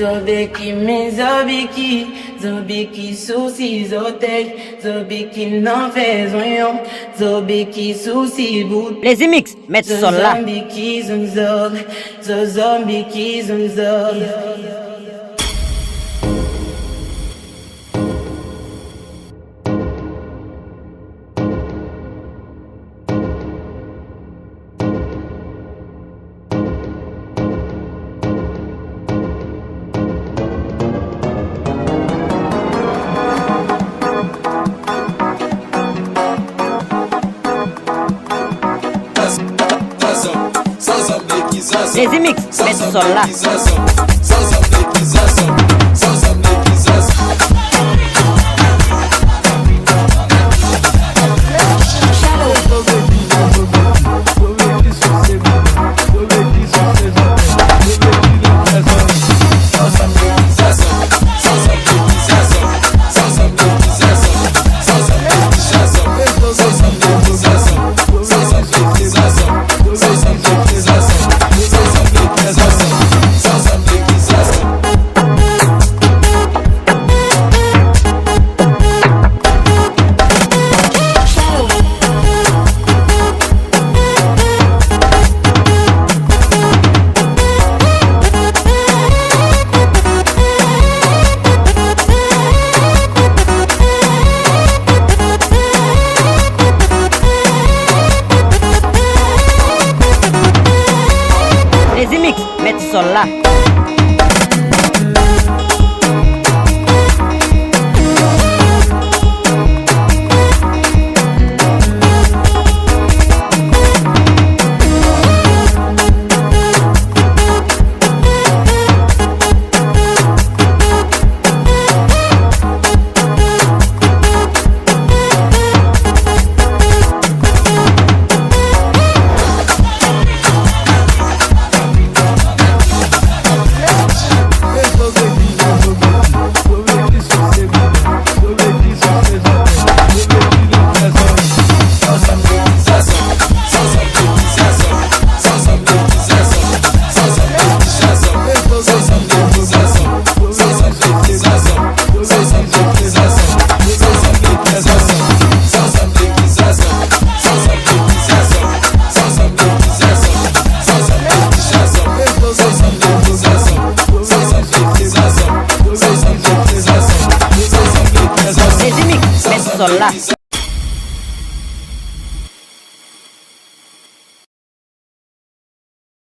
Zobeki men Zobeki souci zotek, Zobeki n'en fait rien, Zobeki souci bout. Les mix, mettre ça là. Zobeki zomzog, Zobeki zomzog. Les mix, mettre ça là. Les mix, mettre ça là. Les mix, mettre ça là.